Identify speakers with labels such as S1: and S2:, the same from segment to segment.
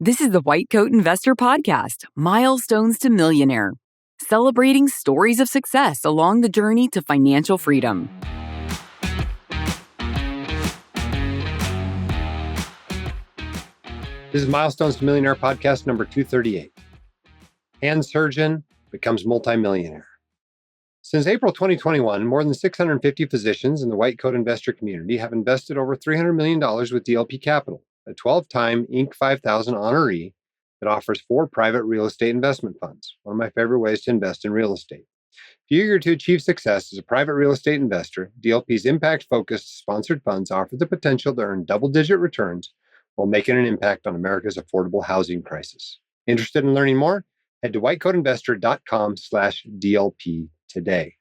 S1: This is the White Coat Investor Podcast, Milestones to Millionaire, celebrating stories of success along the journey to financial freedom.
S2: This is Milestones to Millionaire Podcast number 238. Hand surgeon becomes multimillionaire. Since April 2021, more than 650 physicians in the White Coat investor community have invested over $300 million with DLP Capital, a 12-time Inc. 5000 honoree that offers 4 private real estate investment funds, one of my favorite ways to invest in real estate. If you're eager to achieve success as a private real estate investor, DLP's impact-focused sponsored funds offer the potential to earn double-digit returns while making an impact on America's affordable housing crisis. Interested in learning more? Head to whitecoatinvestor.com/DLP today.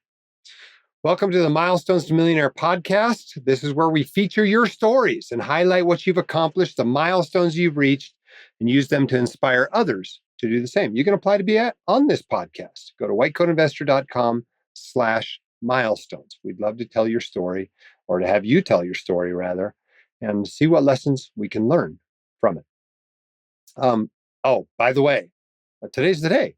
S2: Welcome to the Milestones to Millionaire podcast. This is where we feature your stories and highlight what you've accomplished, the milestones you've reached, and use them to inspire others to do the same. You can apply to be on this podcast. Go to whitecoatinvestor.com/milestones. We'd love to tell your story, or to have you tell your story rather, and see what lessons we can learn from it. By the way, today's the day.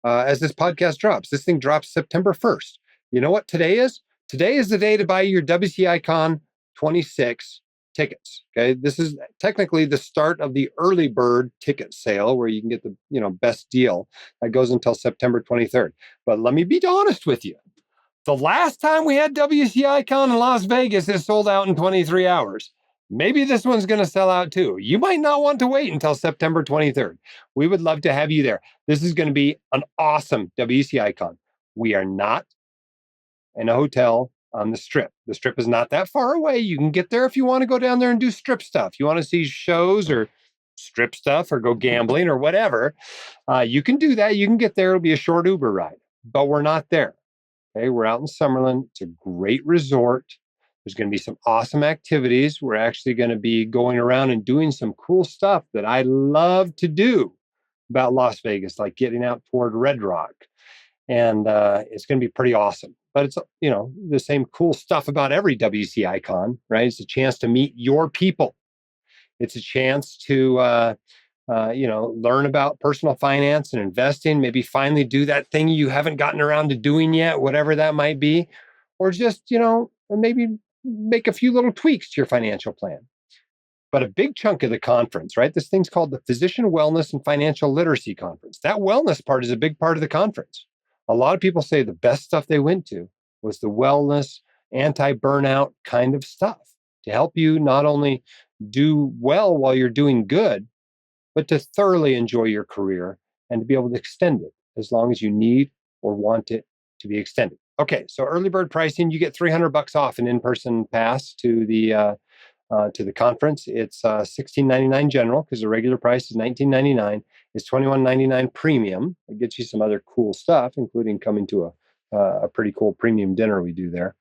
S2: As this podcast drops, this thing drops September 1st. You know what today is? Today is the day to buy your WCICon 26 tickets. Okay, this is technically the start of the early bird ticket sale, where you can get the best deal. That goes until September 23rd. But let me be honest with you. The last time we had WCICon in Las Vegas, it sold out in 23 hours. Maybe this one's going to sell out too. You might not want to wait until September 23rd. We would love to have you there. This is going to be an awesome WCICon. We are not in a hotel on the Strip. The Strip is not that far away. You can get there if you want to go down there and do Strip stuff. You want to see shows or Strip stuff or go gambling or whatever. You can do that. You can get there. It'll be a short Uber ride, but we're not there. Okay, we're out in Summerlin. It's a great resort. There's going to be some awesome activities. We're actually going to be going around and doing some cool stuff that I love to do about Las Vegas, like getting out toward Red Rock. And it's going to be pretty awesome. But it's, the same cool stuff about every WCICon, right? It's a chance to meet your people. It's a chance to, learn about personal finance and investing, maybe finally do that thing you haven't gotten around to doing yet, whatever that might be, or just, maybe make a few little tweaks to your financial plan. But a big chunk of the conference, right? This thing's called the Physician Wellness and Financial Literacy Conference. That wellness part is a big part of the conference. A lot of people say the best stuff they went to was the wellness, anti-burnout kind of stuff to help you not only do well while you're doing good, but to thoroughly enjoy your career and to be able to extend it as long as you need or want it to be extended. Okay, so early bird pricing, you get $300 off an in-person pass to the conference. It's $16.99 general because the regular price is $19.99. It's $21.99 premium. It gets you some other cool stuff, including coming to a pretty cool premium dinner we do there.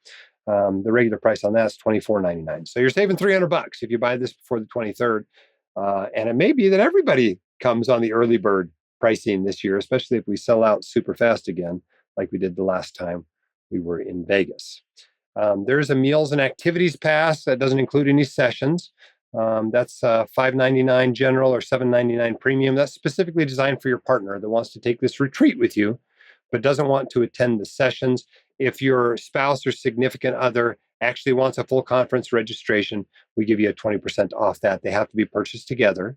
S2: The regular price on that is $24.99. So you're saving $300 if you buy this before the 23rd. And it may be that everybody comes on the early bird pricing this year, especially if we sell out super fast again, like we did the last time we were in Vegas. There's a meals and activities pass that doesn't include any sessions. That's $5.99 general or $7.99 premium. That's specifically designed for your partner that wants to take this retreat with you, but doesn't want to attend the sessions. If your spouse or significant other actually wants a full conference registration, we give you a 20% off that. They have to be purchased together.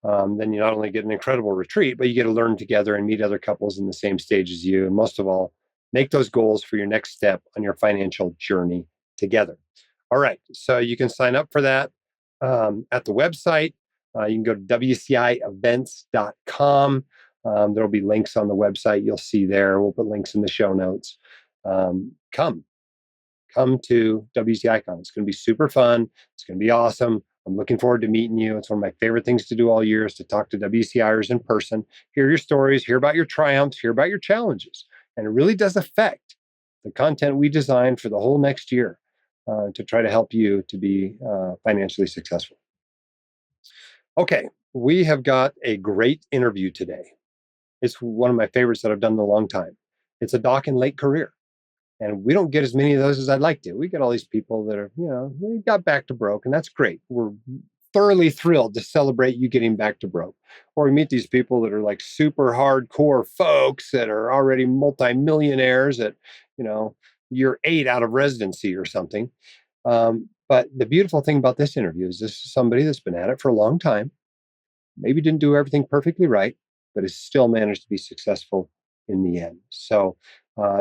S2: Then you not only get an incredible retreat, but you get to learn together and meet other couples in the same stage as you. And most of all, make those goals for your next step on your financial journey together. All right. So you can sign up for that at the website. You can go to WCIevents.com. There'll be links on the website. You'll see there. We'll put links in the show notes. Come to WCICon. It's going to be super fun. It's going to be awesome. I'm looking forward to meeting you. It's one of my favorite things to do all year is to talk to WCIers in person, hear your stories, hear about your triumphs, hear about your challenges. And it really does affect the content we design for the whole next year to try to help you to be financially successful. Okay, we have got a great interview today. It's one of my favorites that I've done in a long time. It's a doc in late career. And we don't get as many of those as I'd like to. We get all these people that are, they got back to broke, and that's great. We're thoroughly thrilled to celebrate you getting back to broke. Or we meet these people that are like super hardcore folks that are already multimillionaires at, you know, year 8 out of residency or something. But the beautiful thing about this interview is this is somebody that's been at it for a long time, maybe didn't do everything perfectly right, but has still managed to be successful in the end. So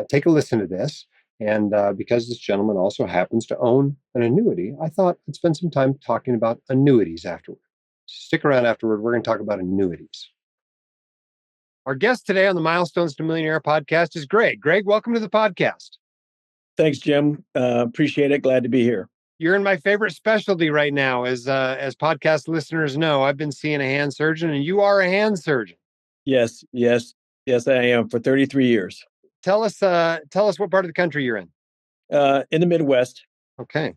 S2: take a listen to this. And because this gentleman also happens to own an annuity, I thought I'd spend some time talking about annuities afterward. Stick around afterward. We're going to talk about annuities. Our guest today on the Milestones to Millionaire podcast is Greg. Greg, welcome to the podcast.
S3: Thanks, Jim. Appreciate it. Glad to be here.
S2: You're in my favorite specialty right now, as podcast listeners know. I've been seeing a hand surgeon, and you are a hand surgeon.
S3: Yes, I am for 33 years.
S2: Tell us what part of the country you're in.
S3: In the Midwest.
S2: Okay,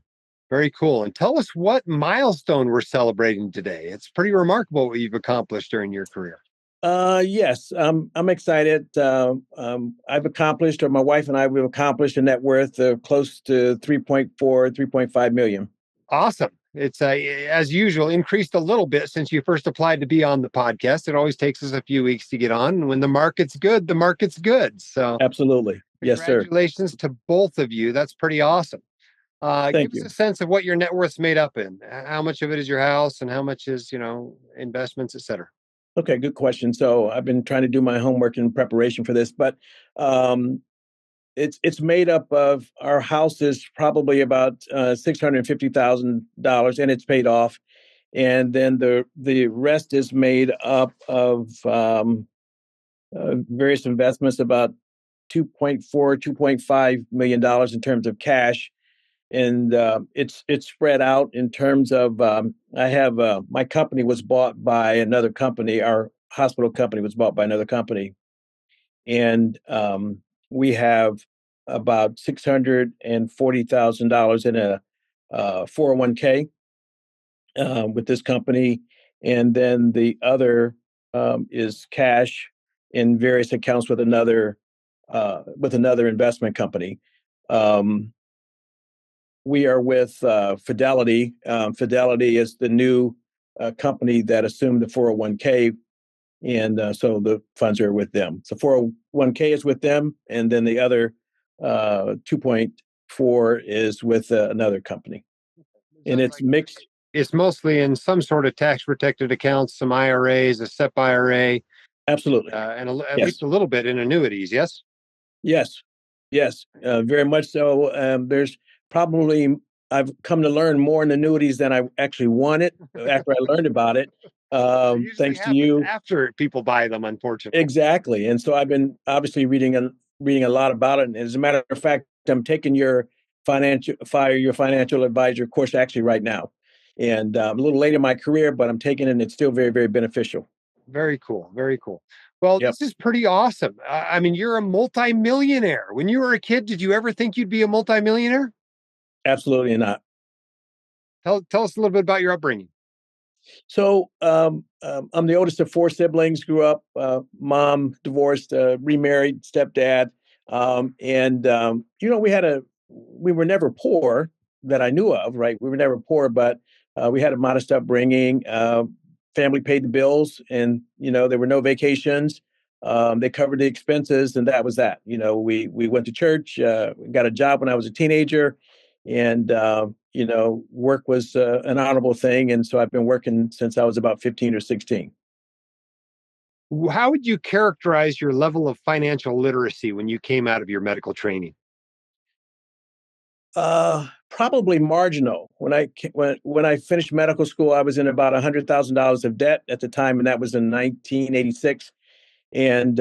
S2: very cool. And tell us what milestone we're celebrating today. It's pretty remarkable what you've accomplished during your career.
S3: Yes, I'm excited. I've accomplished, or my wife and I, we've accomplished a net worth of close to 3.5 million.
S2: Awesome. It's as usual, increased a little bit since you first applied to be on the podcast. It always takes us a few weeks to get on. And when the market's good, the market's good. So
S3: absolutely. Yes, sir.
S2: Congratulations to both of you. That's pretty awesome. Give us a sense of what your net worth's made up in. How much of it is your house and how much is, investments, et cetera?
S3: Okay, good question. So I've been trying to do my homework in preparation for this, but it's made up of, our house is probably about $650,000, and it's paid off, and then the rest is made up of various investments, about $2.5 million in terms of cash. And it's spread out in terms of, I have, my company was bought by another company. Our hospital company was bought by another company. And we have about $640,000 in a 401k with this company. And then the other is cash in various accounts with another investment company. We are with Fidelity. Fidelity is the new company that assumed the 401k, and so the funds are with them. So 401k is with them, and then the other 2.4 is with another company. And it's mixed.
S2: It's mostly in some sort of tax-protected accounts, some IRAs, a SEP IRA.
S3: Absolutely.
S2: And at least a little bit in annuities, yes?
S3: Yes, very much so. There's probably, I've come to learn more in annuities than I actually wanted after I learned about it. Thanks to you.
S2: After people buy them, unfortunately.
S3: Exactly. And so I've been obviously reading a lot about it. And as a matter of fact, I'm taking your financial advisor course actually right now. And I'm a little late in my career, but I'm taking it, and it's still very, very beneficial.
S2: Very cool. Very cool. Well, This is pretty awesome. I mean, you're a multimillionaire. When you were a kid, did you ever think you'd be a multimillionaire?
S3: Absolutely not.
S2: Tell us a little bit about your upbringing.
S3: So I'm the oldest of 4 siblings. Grew up, mom divorced, remarried, stepdad, and we were never poor that I knew of. Right, we were never poor, but we had a modest upbringing. Family paid the bills, and there were no vacations. They covered the expenses, and that was that. We went to church, got a job when I was a teenager, and work was an honorable thing. And so I've been working since I was about 15 or 16.
S2: How would you characterize your level of financial literacy when you came out of your medical training?
S3: Probably marginal. When I finished medical school, I was in about $100,000 of debt at the time, and that was in 1986. And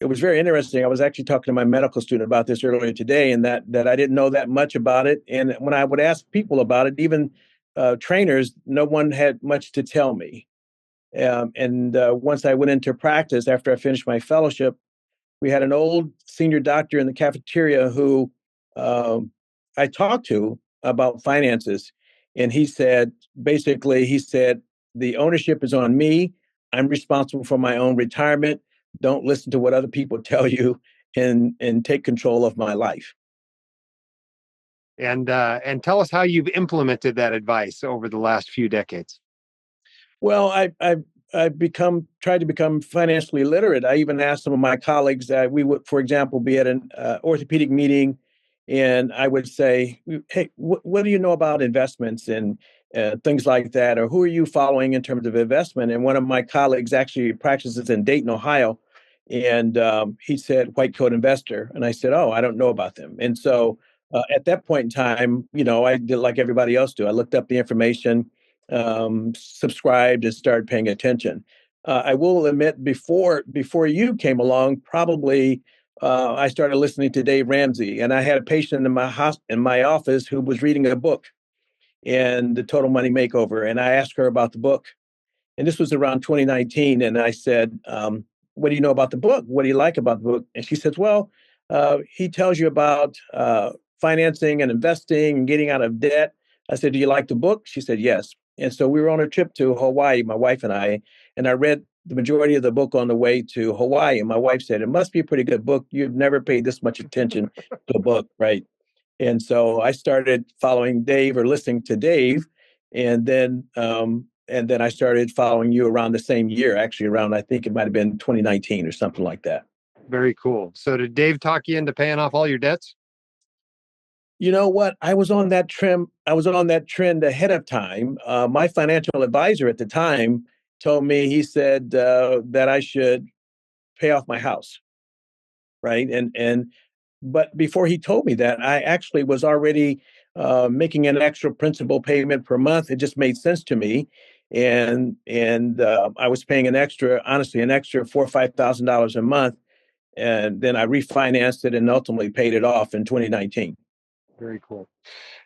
S3: it was very interesting. I was actually talking to my medical student about this earlier today, and that I didn't know that much about it. And when I would ask people about it, even trainers, no one had much to tell me. And once I went into practice after I finished my fellowship, we had an old senior doctor in the cafeteria who I talked to about finances. And he said, the ownership is on me. I'm responsible for my own retirement. Don't listen to what other people tell you, and take control of my life.
S2: And tell us how you've implemented that advice over the last few decades.
S3: Well, I've tried to become financially literate. I even asked some of my colleagues that we would, for example, be at an orthopedic meeting, and I would say, "Hey, what do you know about investments and things like that, or who are you following in terms of investment?" And one of my colleagues actually practices in Dayton, Ohio, and he said white coat investor, and I said, "Oh, I don't know about them." And so at that point in time, I did like everybody else do. I looked up the information, subscribed, and started paying attention. I will admit, before you came along, probably I started listening to Dave Ramsey, and I had a patient in my office who was reading a book, and the Total Money Makeover, and I asked her about the book, and this was around 2019, and I said, "What do you know about the book? What do you like about the book?" And she says, "Well, he tells you about financing and investing and getting out of debt." I said, "Do you like the book?" She said, "Yes." And so we were on a trip to Hawaii, my wife and I read the majority of the book on the way to Hawaii. And my wife said, "It must be a pretty good book. You've never paid this much attention to a book, right?" And so I started following Dave or listening to Dave, and then I started following you around the same year, actually around, I think it might have been 2019 or something like that.
S2: Very cool. So did Dave talk you into paying off all your debts?
S3: You know what? I was on that trend. I was on that trend ahead of time. My financial advisor at the time told me, he said that I should pay off my house, right? But before he told me that, I actually was already making an extra principal payment per month. It just made sense to me, and I was paying honestly, an extra $4,000 or $5,000 a month, and then I refinanced it and ultimately paid it off in 2019.
S2: Very cool.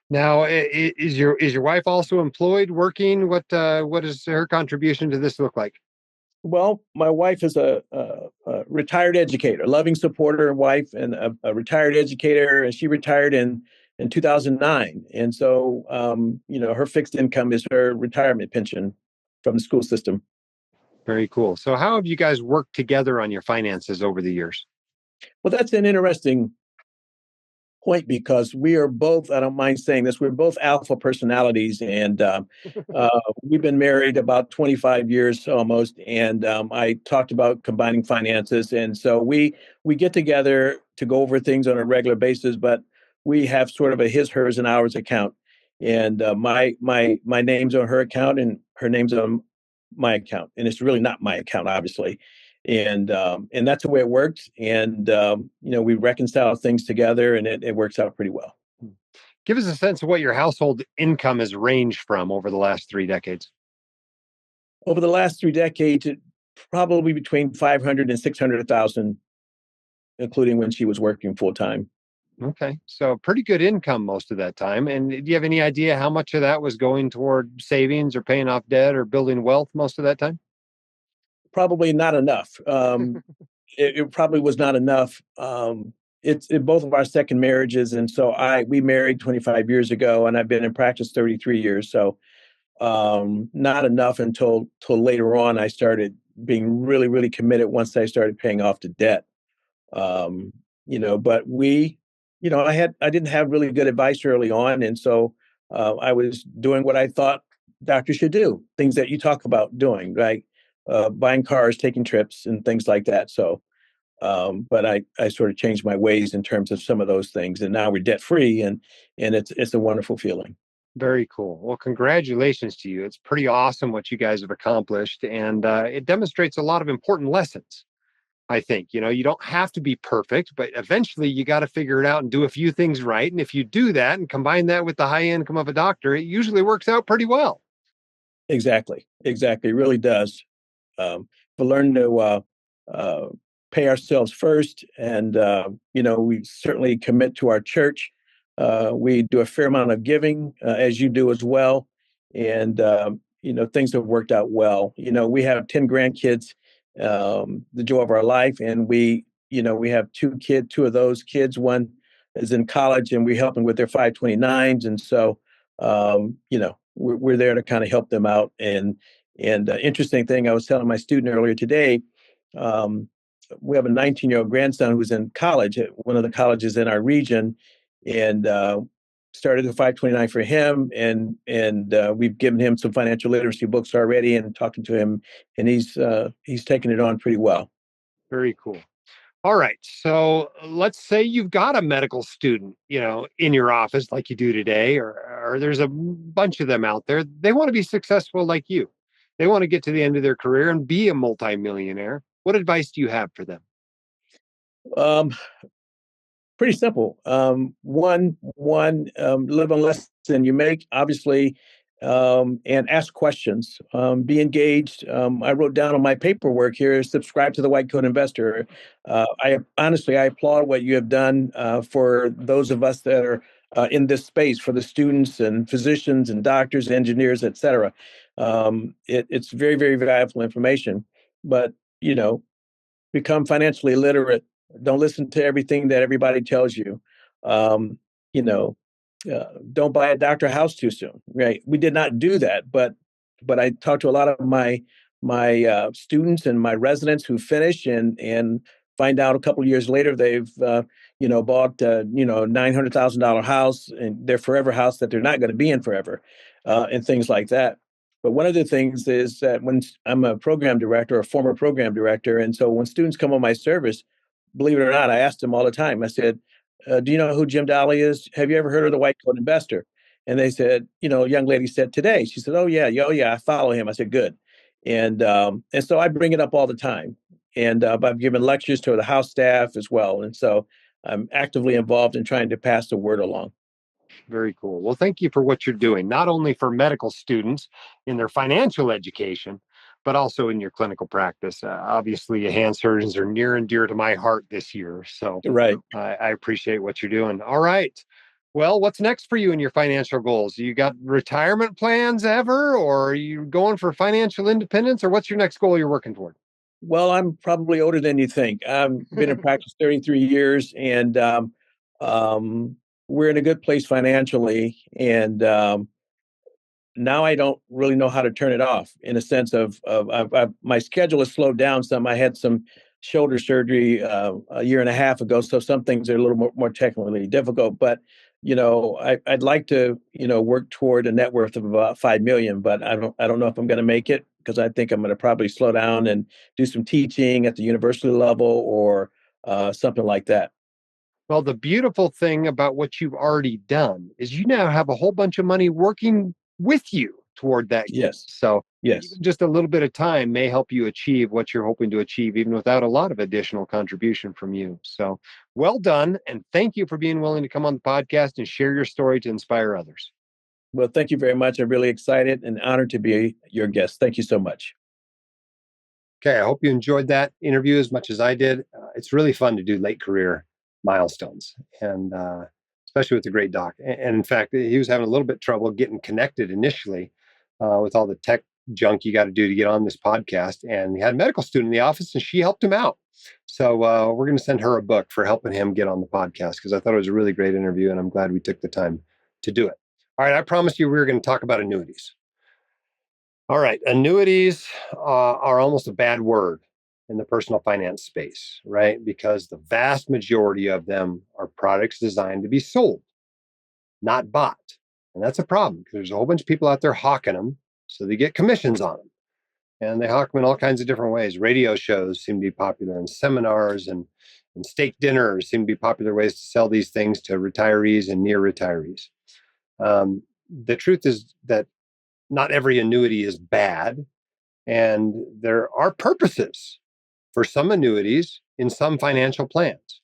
S2: Now, is your wife also employed, working? What does her contribution to this look like?
S3: Well, my wife is a retired educator, loving supporter wife, and a retired educator, and she retired in 2009. And so, her fixed income is her retirement pension from the school system.
S2: Very cool. So, how have you guys worked together on your finances over the years?
S3: Well, that's an interesting point because we are both, I don't mind saying this, we're both alpha personalities. And we've been married about 25 years almost. And I talked about combining finances. And so we get together to go over things on a regular basis, but we have sort of a his, hers, and ours account. And my name's on her account and her name's on my account. And it's really not my account, obviously. And that's the way it works. And we reconcile things together, and it works out pretty well.
S2: Give us a sense of what your household income has ranged from over the last 3 decades.
S3: Over the last 3 decades, it probably between 500 and 600,000, including when she was working full time.
S2: Okay. So pretty good income most of that time. And do you have any idea how much of that was going toward savings or paying off debt or building wealth most of that time?
S3: Probably not enough. It probably was not enough. It's in both of our second marriages, and so we married 25 years ago, and I've been in practice 33 years. So not enough until later on. I started being really, really committed once I started paying off the debt. But I didn't have really good advice early on, and so I was doing what I thought doctors should do, things that you talk about doing, right? Buying cars, taking trips, and things like that. So, but I sort of changed my ways in terms of some of those things, and now we're debt free, and it's a wonderful feeling.
S2: Very cool. Well, congratulations to you. It's pretty awesome what you guys have accomplished. And it demonstrates a lot of important lessons. I think, you don't have to be perfect, but eventually you got to figure it out and do a few things right. And if you do that and combine that with the high income of a doctor, it usually works out pretty well.
S3: Exactly. It really does. We learn to pay ourselves first, and we certainly commit to our church. We do a fair amount of giving, as you do as well, and things have worked out well. We have 10 grandkids, the joy of our life, and we have two of those kids. One is in college, and we help them with their 529s, and so we're there to kind of help them out. And interesting thing, I was telling my student earlier today, we have a 19-year-old grandson who's in college at one of the colleges in our region. And started the 529 for him, and we've given him some financial literacy books already, and talking to him, and he's taking it on pretty well.
S2: Very cool. All right. So let's say you've got a medical student, in your office like you do today, or there's a bunch of them out there. They want to be successful like you. They want to get to the end of their career and be a multimillionaire. What advice do you have for them?
S3: Pretty simple. One, live on less than you make, obviously, and ask questions. Be engaged. I wrote down on my paperwork here: subscribe to the White Coat Investor. I applaud what you have done for those of us that are in this space, for the students and physicians and doctors, engineers, et cetera. It's very, very valuable information. But become financially literate. Don't listen to everything that everybody tells you. Um, you know, don't buy a doctor house too soon. Right? We did not do that, but I talked to a lot of my students and my residents who finish and find out a couple of years later they've bought $900,000 house and their forever house that they're not going to be in forever, and things like that. But one of the things is that when I'm a program director, a former program director, and so when students come on my service, believe it or not, I ask them all the time. I said, "Do you know who Jim Dolly is? Have you ever heard of the White Coat Investor?" And they said, a young lady said today. She said, "Oh yeah, I follow him." I said, "Good," and so I bring it up all the time, and I've given lectures to the house staff as well, and so I'm actively involved in trying to pass the word along.
S2: Very cool. Well, thank you for what you're doing, not only for medical students in their financial education, but also in your clinical practice. Obviously, hand surgeons are near and dear to my heart this year. So
S3: Right.
S2: I appreciate what you're doing. All right. Well, what's next for you in your financial goals? You got retirement plans ever, or are you going for financial independence, or what's your next goal you're working toward?
S3: Well, I'm probably older than you think. I've been in practice 33 years, and um, we're in a good place financially. And now I don't really know how to turn it off. In a sense of my schedule has slowed down some. I had some shoulder surgery a year and a half ago, so some things are a little more technically difficult. But I'd like to work toward a net worth of about 5 million, but I don't know if I'm going to make it, because I think I'm going to probably slow down and do some teaching at the university level or something like that.
S2: Well, the beautiful thing about what you've already done is you now have a whole bunch of money working with you toward that goal.
S3: Yes.
S2: So
S3: Yes.
S2: even just a little bit of time may help you achieve what you're hoping to achieve, even without a lot of additional contribution from you. So well done. And thank you for being willing to come on the podcast and share your story to inspire others.
S3: Well, thank you very much. I'm really excited and honored to be your guest. Thank you so much.
S2: Okay, I hope you enjoyed that interview as much as I did. It's really fun to do late career milestones, and especially with a great doc. And in fact, he was having a little bit trouble getting connected initially with all the tech junk you got to do to get on this podcast. And he had a medical student in the office, and she helped him out. So we're going to send her a book for helping him get on the podcast, because I thought it was a really great interview, and I'm glad we took the time to do it. All right, I promised you we were going to talk about annuities. All right. Annuities are almost a bad word in the personal finance space, right? Because the vast majority of them are products designed to be sold, not bought. And that's a problem, because there's a whole bunch of people out there hawking them. So they get commissions on them. And they hawk them in all kinds of different ways. Radio shows seem to be popular, and seminars and steak dinners seem to be popular ways to sell these things to retirees and near retirees. The truth is that not every annuity is bad, and there are purposes for some annuities in some financial plans.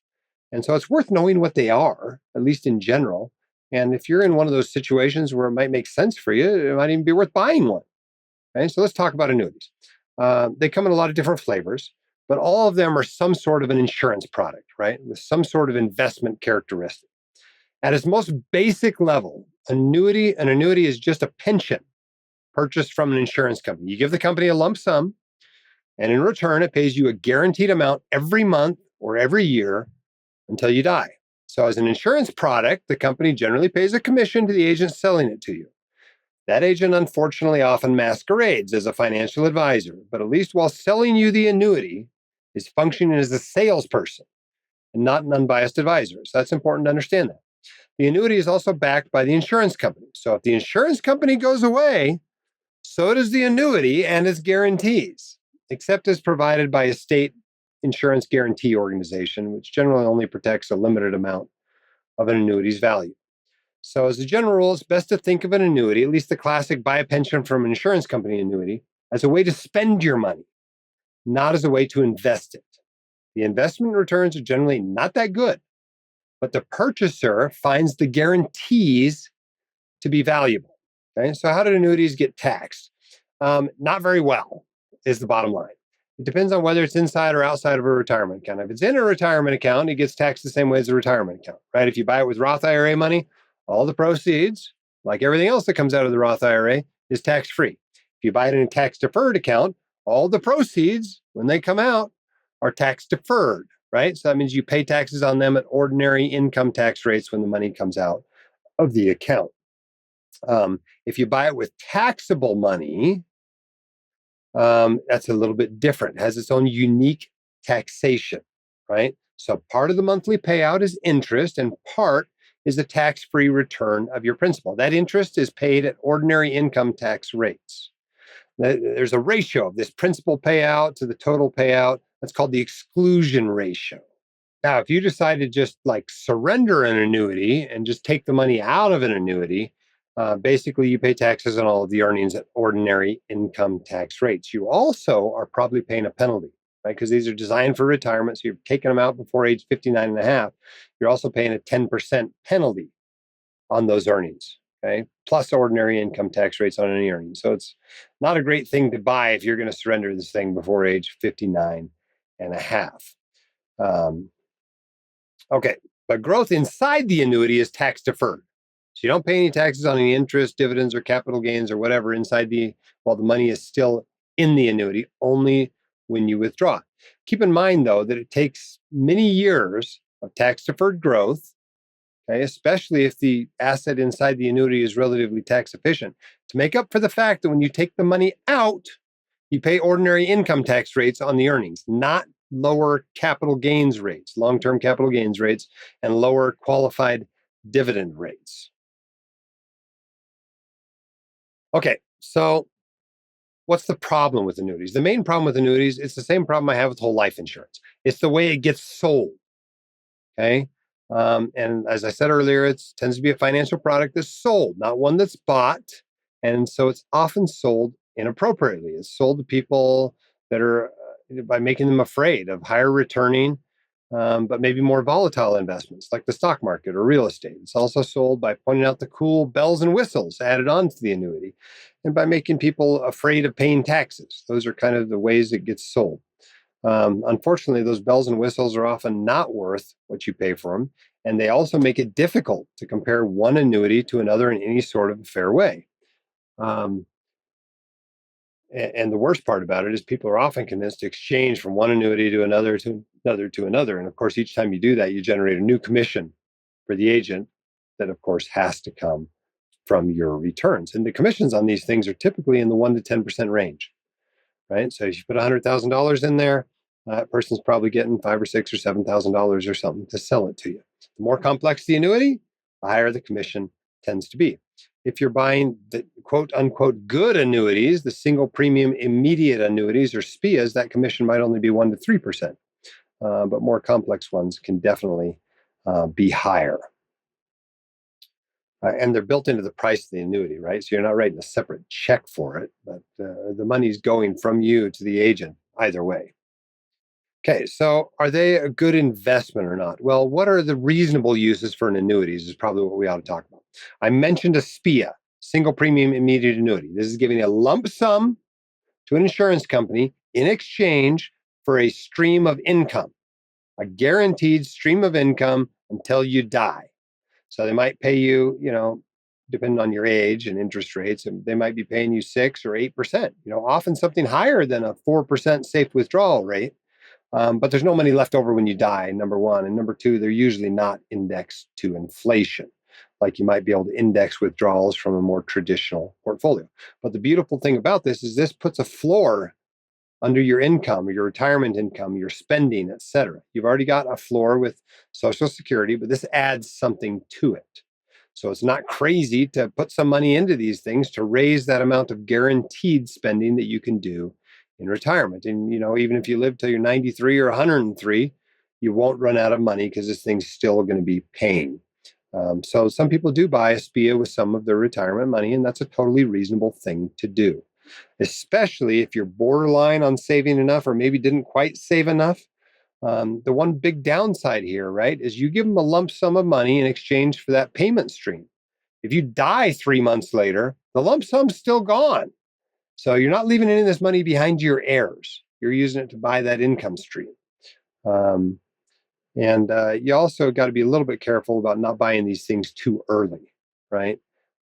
S2: And so it's worth knowing what they are, at least in general. And if you're in one of those situations where it might make sense for you, it might even be worth buying one. Okay, so let's talk about annuities. They come in a lot of different flavors, but all of them are some sort of an insurance product, right? With some sort of investment characteristic. At its most basic level, an annuity is just a pension purchased from an insurance company. You give the company a lump sum, and in return, it pays you a guaranteed amount every month or every year until you die. So as an insurance product, the company generally pays a commission to the agent selling it to you. That agent, unfortunately, often masquerades as a financial advisor, but at least while selling you the annuity, is functioning as a salesperson and not an unbiased advisor. So that's important to understand that. The annuity is also backed by the insurance company. So if the insurance company goes away, so does the annuity and its guarantees, except as provided by a state insurance guarantee organization, which generally only protects a limited amount of an annuity's value. So as a general rule, it's best to think of an annuity, at least the classic buy a pension from an insurance company annuity, as a way to spend your money, not as a way to invest it. The investment returns are generally not that good, but the purchaser finds the guarantees to be valuable. Okay, so how do annuities get taxed? Not very well, is the bottom line. It depends on whether it's inside or outside of a retirement account. If it's in a retirement account, it gets taxed the same way as a retirement account, right? If you buy it with Roth IRA money, all the proceeds, like everything else that comes out of the Roth IRA, is tax-free. If you buy it in a tax-deferred account, all the proceeds, when they come out, are tax-deferred, right? So that means you pay taxes on them at ordinary income tax rates when the money comes out of the account. If you buy it with taxable money, that's a little bit different. It has its own unique taxation, right? So part of the monthly payout is interest and part is a tax-free return of your principal. That interest is paid at ordinary income tax rates. There's a ratio of this principal payout to the total payout. That's called the exclusion ratio. Now, if you decide to just like surrender an annuity and just take the money out of an annuity, basically you pay taxes on all of the earnings at ordinary income tax rates. You also are probably paying a penalty, right? Because these are designed for retirement. So you're taking them out before age 59 and a half. You're also paying a 10% penalty on those earnings, okay? Plus ordinary income tax rates on any earnings. So it's not a great thing to buy if you're going to surrender this thing before age 59 and a half. Okay, but growth inside the annuity is tax deferred. So you don't pay any taxes on any interest, dividends, or capital gains or whatever while the money is still in the annuity, only when you withdraw it. Keep in mind, though, that it takes many years of tax deferred growth, okay, especially if the asset inside the annuity is relatively tax efficient, to make up for the fact that when you take the money out, you pay ordinary income tax rates on the earnings, not lower capital gains rates, long-term capital gains rates, and lower qualified dividend rates. Okay, so what's the problem with annuities? The main problem with annuities, it's the same problem I have with whole life insurance. It's the way it gets sold, okay? And as I said earlier, it tends to be a financial product that's sold, not one that's bought. And so it's often sold inappropriately. It's sold to people that are, by making them afraid of higher returning, but maybe more volatile investments like the stock market or real estate. It's also sold by pointing out the cool bells and whistles added on to the annuity and by making people afraid of paying taxes. Those are kind of the ways it gets sold. Unfortunately, those bells and whistles are often not worth what you pay for them. And they also make it difficult to compare one annuity to another in any sort of fair way. And the worst part about it is people are often convinced to exchange from one annuity to another to another to another. And of course, each time you do that, you generate a new commission for the agent that, of course, has to come from your returns. And the commissions on these things are typically in the 1% to 10% range, right? So if you put $100,000 in there, that person's probably getting $5,000 or $6,000 or $7,000 or something to sell it to you. The more complex the annuity, the higher the commission tends to be. If you're buying the quote unquote good annuities, the single premium immediate annuities or SPIAs, that commission might only be 1% to 3%. But more complex ones can definitely be higher. And they're built into the price of the annuity, right? So you're not writing a separate check for it, but the money's going from you to the agent either way. Okay, so are they a good investment or not? Well, what are the reasonable uses for an annuities is probably what we ought to talk about. I mentioned a SPIA, single premium immediate annuity. This is giving a lump sum to an insurance company in exchange for a stream of income, a guaranteed stream of income until you die. So they might pay you, depending on your age and interest rates, and they might be paying you 6 or 8%, often something higher than a 4% safe withdrawal rate. But there's no money left over when you die, number one. And number two, they're usually not indexed to inflation, like you might be able to index withdrawals from a more traditional portfolio. But the beautiful thing about this is this puts a floor under your income, your retirement income, your spending, et cetera. You've already got a floor with Social Security, but this adds something to it. So it's not crazy to put some money into these things to raise that amount of guaranteed spending that you can do in retirement. And, even if you live till you're 93 or 103, you won't run out of money because this thing's still going to be paying. So some people do buy a SPIA with some of their retirement money, and that's a totally reasonable thing to do, especially if you're borderline on saving enough or maybe didn't quite save enough. The one big downside here, right, is you give them a lump sum of money in exchange for that payment stream. If you die 3 months later, the lump sum's still gone. So you're not leaving any of this money behind your heirs. You're using it to buy that income stream. And you also got to be a little bit careful about not buying these things too early, right?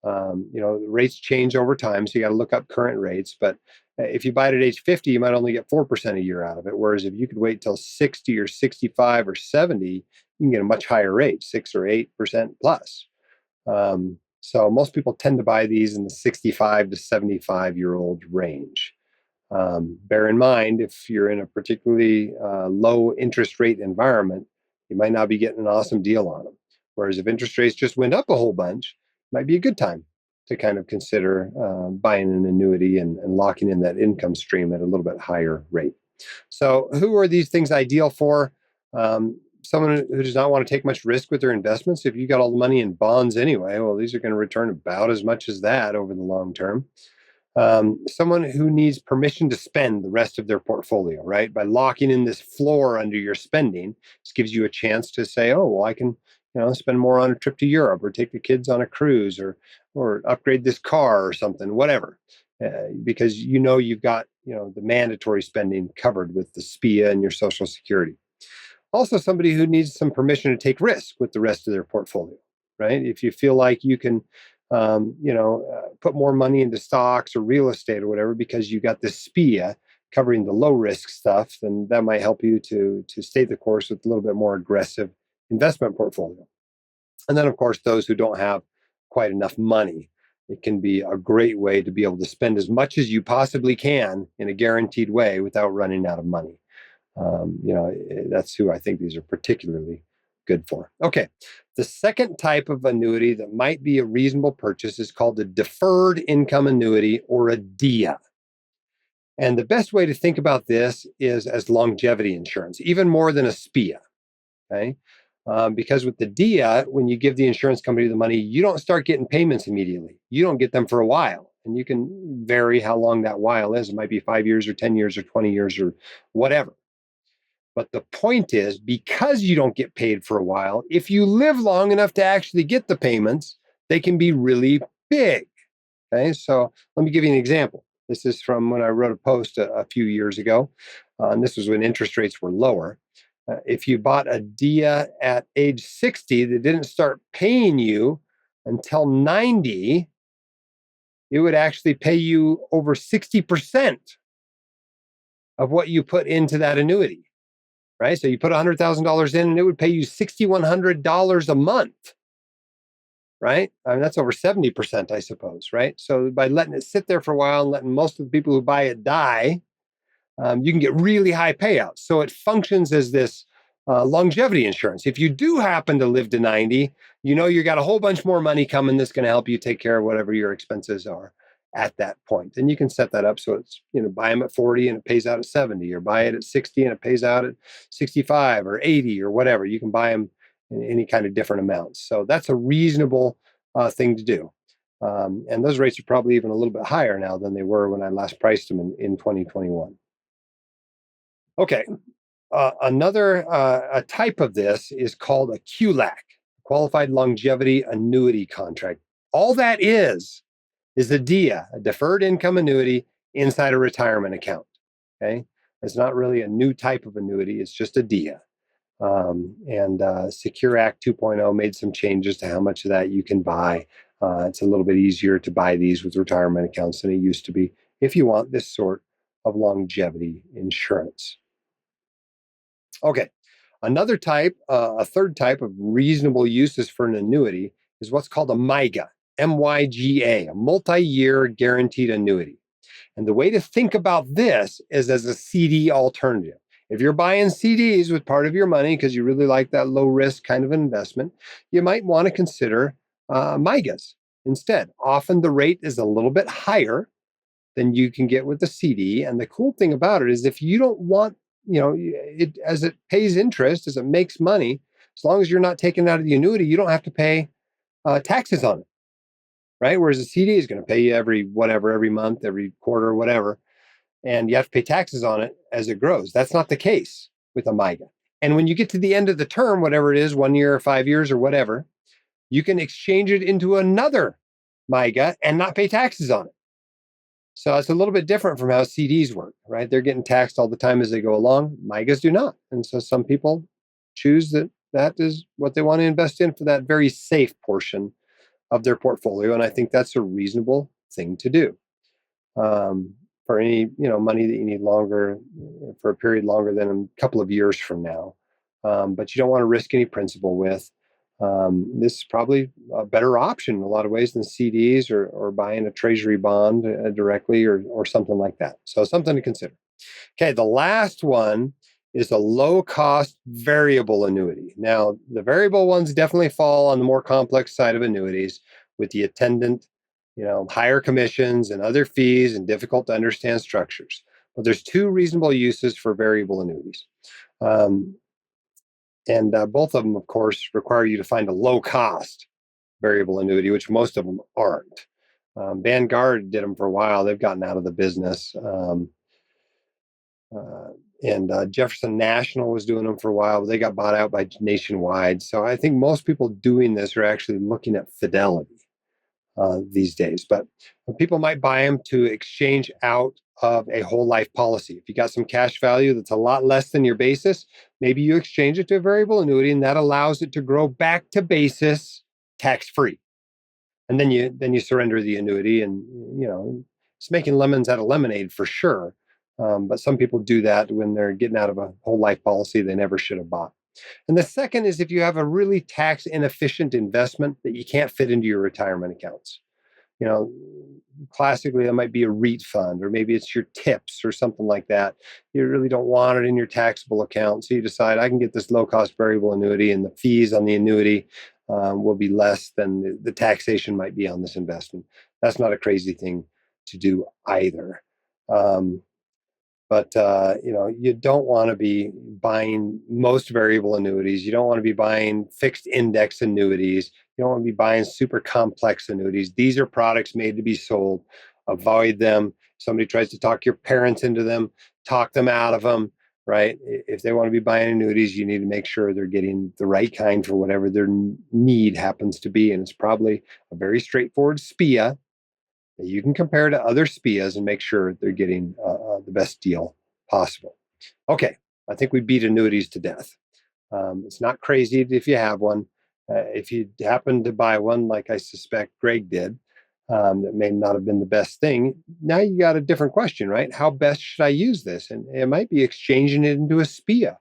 S2: The rates change over time, so you got to look up current rates. But if you buy it at age 50, you might only get 4% a year out of it. Whereas if you could wait till 60 or 65 or 70, you can get a much higher rate, 6 or 8% plus. So most people tend to buy these in the 65 to 75-year-old range. Bear in mind, if you're in a particularly low interest rate environment, you might not be getting an awesome deal on them. Whereas if interest rates just went up a whole bunch, it might be a good time to kind of consider buying an annuity and locking in that income stream at a little bit higher rate. So who are these things ideal for? Someone who does not want to take much risk with their investments. If you got all the money in bonds anyway, well, these are going to return about as much as that over the long term. Someone who needs permission to spend the rest of their portfolio, right? By locking in this floor under your spending, this gives you a chance to say, oh, well, I can, spend more on a trip to Europe or take the kids on a cruise or upgrade this car or something, whatever. Because you've got, the mandatory spending covered with the SPIA and your Social Security. Also, somebody who needs some permission to take risk with the rest of their portfolio, right? If you feel like you can put more money into stocks or real estate or whatever because you got this SPIA covering the low risk stuff, then that might help you to stay the course with a little bit more aggressive investment portfolio. And then, of course, those who don't have quite enough money, it can be a great way to be able to spend as much as you possibly can in a guaranteed way without running out of money. That's who I think these are particularly good for. Okay. The second type of annuity that might be a reasonable purchase is called a deferred income annuity, or a DIA. And the best way to think about this is as longevity insurance, even more than a SPIA. Okay. Because with the DIA, when you give the insurance company the money, you don't start getting payments immediately. You don't get them for a while. And you can vary how long that while is. It might be 5 years or 10 years or 20 years or whatever. But the point is, because you don't get paid for a while, if you live long enough to actually get the payments, they can be really big. Okay, so let me give you an example. This is from when I wrote a post a few years ago. And this was when interest rates were lower. If you bought a DIA at age 60 that didn't start paying you until 90, it would actually pay you over 60% of what you put into that annuity. Right? So you put $100,000 in and it would pay you $6,100 a month. Right? I mean, that's over 70%, I suppose. Right? So by letting it sit there for a while and letting most of the people who buy it die, you can get really high payouts. So it functions as this longevity insurance. If you do happen to live to 90, you got a whole bunch more money coming that's going to help you take care of whatever your expenses are at that point. And you can set that up so it's, buy them at 40 and it pays out at 70, or buy it at 60 and it pays out at 65 or 80 or whatever. You can buy them in any kind of different amounts. So that's a reasonable thing to do. And those rates are probably even a little bit higher now than they were when I last priced them in 2021. Okay. Another a type of this is called a QLAC, Qualified Longevity Annuity Contract. All that is a DIA, a deferred income annuity inside a retirement account. Okay, it's not really a new type of annuity; it's just a DIA. Secure Act 2.0 made some changes to how much of that you can buy. It's a little bit easier to buy these with retirement accounts than it used to be if you want this sort of longevity insurance. Okay, another type, a third type of reasonable uses for an annuity is what's called a MYGA, MYGA, a multi-year guaranteed annuity. And the way to think about this is as a CD alternative. If you're buying CDs with part of your money because you really like that low risk kind of investment, you might want to consider MYGAs instead. Often the rate is a little bit higher than you can get with the CD. And the cool thing about it is if you don't want, it as it pays interest, as it makes money, as long as you're not taking it out of the annuity, you don't have to pay taxes on it, right? Whereas a CD is going to pay you every month, every quarter, whatever, and you have to pay taxes on it as it grows. That's not the case with a MYGA. And when you get to the end of the term, whatever it is, 1 year or 5 years or whatever, you can exchange it into another MYGA and not pay taxes on it. So it's a little bit different from how CDs work, right? They're getting taxed all the time as they go along. MYGAs do not. And so some people choose that is what they want to invest in for that very safe portion of their portfolio. And I think that's a reasonable thing to do. For any money that you need longer, for a period longer than a couple of years from now. But you don't want to risk any principal with. This is probably a better option in a lot of ways than CDs or buying a treasury bond directly or something like that. So something to consider. Okay, the last one is a low-cost variable annuity. Now, the variable ones definitely fall on the more complex side of annuities with the attendant, higher commissions and other fees and difficult to understand structures. But there's two reasonable uses for variable annuities. And both of them, of course, require you to find a low-cost variable annuity, which most of them aren't. Vanguard did them for a while. They've gotten out of the business. And Jefferson National was doing them for a while, but they got bought out by Nationwide. So I think most people doing this are actually looking at Fidelity these days. But people might buy them to exchange out of a whole life policy. If you got some cash value that's a lot less than your basis, maybe you exchange it to a variable annuity, and that allows it to grow back to basis tax-free. And then you surrender the annuity, and it's making lemons out of lemonade for sure. But some people do that when they're getting out of a whole life policy they never should have bought. And the second is if you have a really tax inefficient investment that you can't fit into your retirement accounts. Classically, that might be a REIT fund, or maybe it's your tips or something like that. You really don't want it in your taxable account. So you decide, I can get this low-cost variable annuity, and the fees on the annuity will be less than the taxation might be on this investment. That's not a crazy thing to do either. But you don't want to be buying most variable annuities. You don't want to be buying fixed index annuities. You don't want to be buying super complex annuities. These are products made to be sold. Avoid them. Somebody tries to talk your parents into them, talk them out of them, right? If they want to be buying annuities, you need to make sure they're getting the right kind for whatever their need happens to be. And it's probably a very straightforward SPIA that you can compare to other SPIAs and make sure they're getting the best deal possible. Okay, I think we beat annuities to death. It's not crazy if you have one. If you happen to buy one, like I suspect Greg did, that may not have been the best thing, now you got a different question, right? How best should I use this? And it might be exchanging it into a SPIA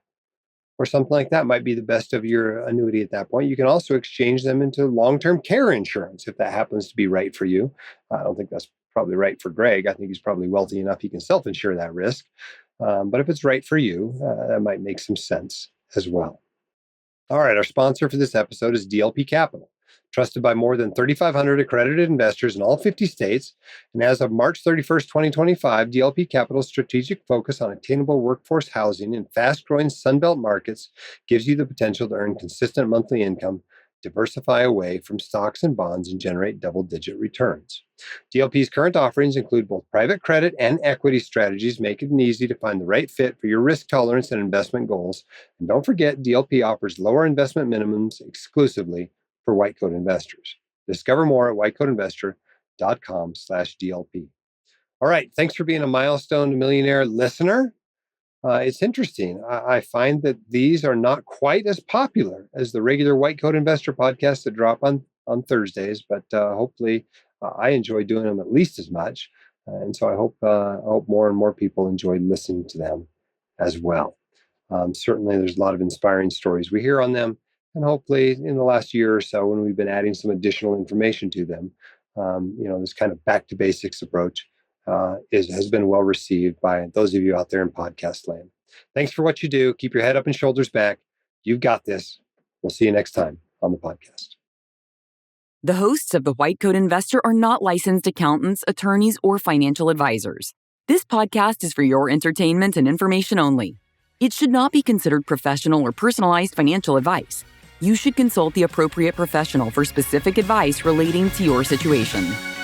S2: or something like that might be the best of your annuity at that point. You can also exchange them into long-term care insurance if that happens to be right for you. I don't think that's probably right for Greg. I think he's probably wealthy enough he can self-insure that risk. But if it's right for you, that might make some sense as well. All right, our sponsor for this episode is DLP Capital, trusted by more than 3,500 accredited investors in all 50 states. And as of March 31st, 2025, DLP Capital's strategic focus on attainable workforce housing in fast-growing Sunbelt markets gives you the potential to earn consistent monthly income, diversify away from stocks and bonds, and generate double-digit returns. DLP's current offerings include both private credit and equity strategies, making it easy to find the right fit for your risk tolerance and investment goals. And don't forget, DLP offers lower investment minimums exclusively for white coat investors. Discover more at whitecoatinvestor.com/DLP. All right. Thanks for being a Milestone to Millionaire listener. It's interesting. I find that these are not quite as popular as the regular White Coat Investor podcasts that drop on Thursdays, but hopefully I enjoy doing them at least as much. And so I hope more and more people enjoy listening to them as well. Certainly, there's a lot of inspiring stories we hear on them. And hopefully in the last year or so, when we've been adding some additional information to them, this kind of back to basics approach has been well received by those of you out there in podcast land. Thanks for what you do. Keep your head up and shoulders back. You've got this. We'll see you next time on the podcast.
S1: The hosts of The White Coat Investor are not licensed accountants, attorneys, or financial advisors. This podcast is for your entertainment and information only. It should not be considered professional or personalized financial advice. You should consult the appropriate professional for specific advice relating to your situation.